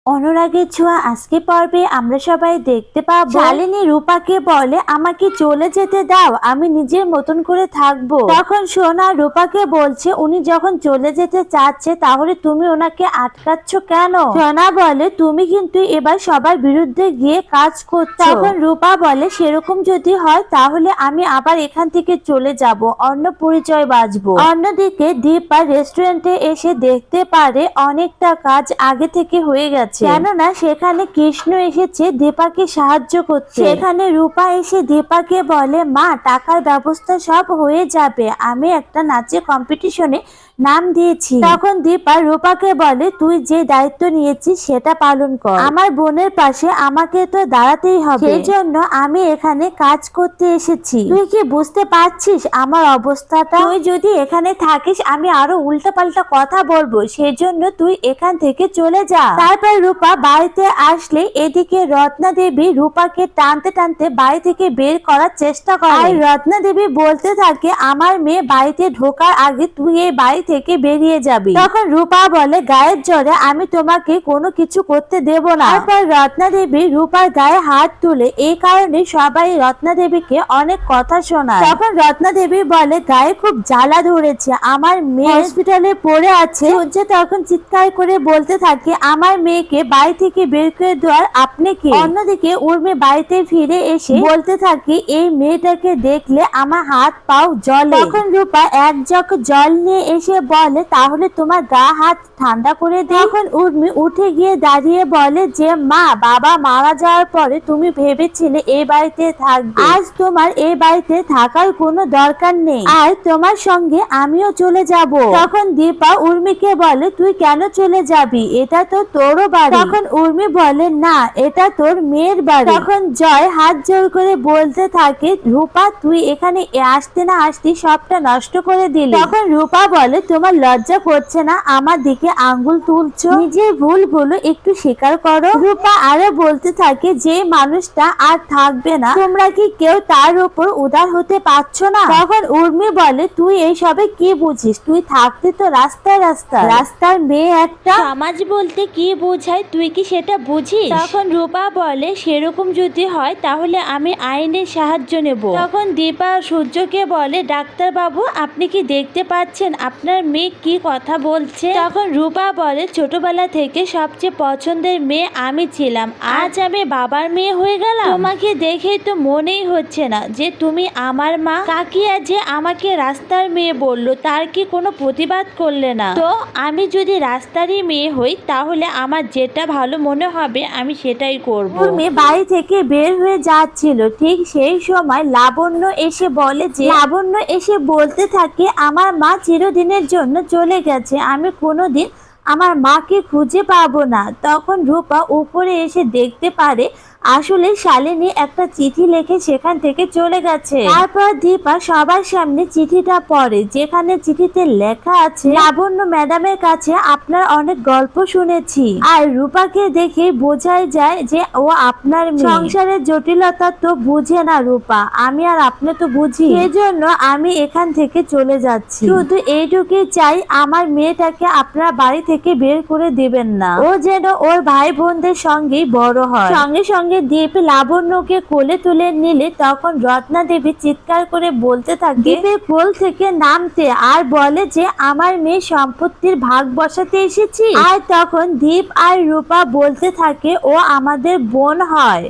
অনুরাগের ছোঁয়া আজকে পর্বে আমরা সবাই দেখতে পাবো শালিনী রূপাকে বলে আমাকে চলে যেতে দাও, আমি নিজের মতন করে থাকবো। তখন সোনা রূপাকে বলছে উনি যখন চলে যেতে চাচ্ছে তাহলে তুমি ওনাকে আটকাচ্ছ কেন? সোনা বলে তুমি কিন্তু এবার সবার বিরুদ্ধে গিয়ে কাজ করছো। তখন রূপা বলে সেরকম যদি হয় তাহলে আমি আবার এখান থেকে চলে যাব, অন্য পরিচয় বাঁচবো। অন্যদিকে দীপা রেস্টুরেন্টে এসে দেখতে পারে অনেকটা কাজ আগে থেকে হয়ে গেছে, কেননা সেখানে কৃষ্ণ এসেছে দীপাকে সাহায্য করতে। সেখানে রূপা এসে দীপাকে বলে মা টাকার ব্যবস্থা সব হয়ে যাবে, আমি একটা নাচের কম্পিটিশনে নাম দিয়েছি। তখন দীপা রূপাকে বলে তুই যে দায়িত্ব নিয়েছিস সেটা পালন কর, আমার বোনের পাশে আমাকে তো দাঁড়াতেই হবে, সেই জন্য আমি এখানে কাজ করতে এসেছি। তুই কি বুঝতে পারছিস আমার অবস্থাটা? তুই যদি এখানে থাকিস আমি আরো উল্টাপাল্টা কথা বলবো, সেজন্য তুই এখান থেকে চলে যা। তারপর রূপা বাড়িতে আসলে এদিকে রত্না দেবী রূপাকে টানতে টানতে বাড়ি থেকে বের করার চেষ্টা করে। আর রত্না দেবী বলতে থাকে আমার মেয়ে বাড়িতে ঢোকার আগে তুই এই বাড়ি থেকে বেরিয়ে যাবি। তখন রূপা বলে গায়ের জোরে আমি তোমাকে কোনো কিছু করতে দেব না। তারপর রত্না দেবী রূপার গায়ে হাত তুলে, এই কারণে সবাই রত্না দেবীকে অনেক কথা শোনায়। তখন রত্না দেবী বলে গায়ে খুব জ্বালা ধরেছে, আমার মেয়ে হসপিটালে পড়ে আছে। সূর্য তখন চিৎকার করে বলতে থাকে আমার মেয়েকে বাড়ি থেকে বের করে দেওয়ার আপনি কে? অন্যদিকে উর্মি বাড়িতে ফিরে এসে বলতে থাকে এই মেয়েটাকে দেখলে আমার হাত পাও জ্বলে। তখন রূপা এক জগ জল নিয়ে এসে বলে তাহলে তোমার গা হাত ঠান্ডা করে দে। তখন উর্মি উঠে গিয়ে দাঁড়িয়ে বলে যে মা বাবা মারা যাওয়ার পরে তুমি ভেবেছিলে এই বাড়িতে থাকবে, আজ তোমার এই বাড়িতে থাকার কোনো দরকার নেই, আর তোমার সঙ্গে আমিও চলে যাব। তখন দীপা উর্মিকে বলে তুই কেন চলে যাবি, এটা তো তোরও বাড়ি। তখন উর্মি বলে না এটা তোর মেয়ের বাড়ি। তখন জয় হাত জোর করে বলতে থাকে রূপা তুই এখানে আসতে না আসতে সবটা নষ্ট করে দিলি। তখন রূপা বলে তোমার লজ্জা করছে না আমার দিকে আঙ্গুল তুলছো, নিজের ভুলগুলো একটু স্বীকার করো। রূপা আরো বলতে থাকে যে মানুষটা আর থাকবে না তোমরা কি কেউ তার উপর উদার হতে পারছো না? তখন উর্মি বলে তুই এইসবে কি বুঝিস, তুই থাকতে তো রাস্তায় রাস্তায়, রাস্তার মেয়ে একটা, সমাজ বলতে কি বোঝায় তুই কি সেটা বুঝিস? তখন রূপা বলে সেরকম যদি হয় তাহলে আমি আইনের সাহায্য নেব। তখন দীপা সূর্যকে বলে ডাক্তার বাবু আপনি কি দেখতে পাচ্ছেন আপনার মেয়ে কি কথা বলছে? তখন রূপা বলে ছোটবেলা থেকে সবচেয়ে পছন্দের মেয়ে আমি ছিলাম, আজ আমি বাবার মেয়ে হয়ে গেলাম। তোমাকে দেখেই তো মনেই হচ্ছে না যে তুমি আমার মা। কাকিয়া যে আমাকে রাস্তার মেয়ে বললো তার কি কোনো প্রতিবাদ করলে না? তো আমি যদি রাস্তারই মেয়ে হই তাহলে আমার যেটা ভালো মনে হবে আমি সেটাই করবো। উর্মি বাড়ি থেকে বের হয়ে যাচ্ছিল, ঠিক সেই সময় লাবণ্য এসে বলে যে লাবণ্য এসে বলতে থাকে আমার মা চিরদিনের জন্য চলে গেছে, আমি কোনোদিন আমার মাকে খুঁজে পাবো না। তখন রূপা উপরে এসে দেখতে পারে আসলে শালিনী একটা চিঠি লিখে সেখান থেকে চলে গেছে। তারপর দীপা সবার সামনে চিঠিটা পড়ে, যেখানে চিঠিতে লেখা আছে লাবণ্য ম্যাডামের কাছে আপনার অনেক গল্প শুনেছি, আর রূপাকে দেখে বোঝাই যায় যে ও আপনার মেয়ে। সংসারের জটিলতা তো বুঝে না রূপা, আমি আর আপনি তো বুঝি, সেজন্য আমি এখান থেকে চলে যাচ্ছি। শুধু এইটুকুই চাই আমার মেয়েটাকে আপনার বাড়ি থেকে বের করে দিবেন না, ও যেন ওর ভাই বোনদের সঙ্গেই বড় হয়। সঙ্গে সঙ্গে দীপ লাবণ্যকে কোলে তুলে নিলে তখন রত্না দেবী চিৎকার করে বলতে থাকে দীপের কোল থেকে নামতে, আর বলে যে আমার মেয়ে সম্পত্তির ভাগ বসাতে এসেছি। আর তখন দীপ আর রূপা বলতে থাকে ও আমাদের বোন হয়।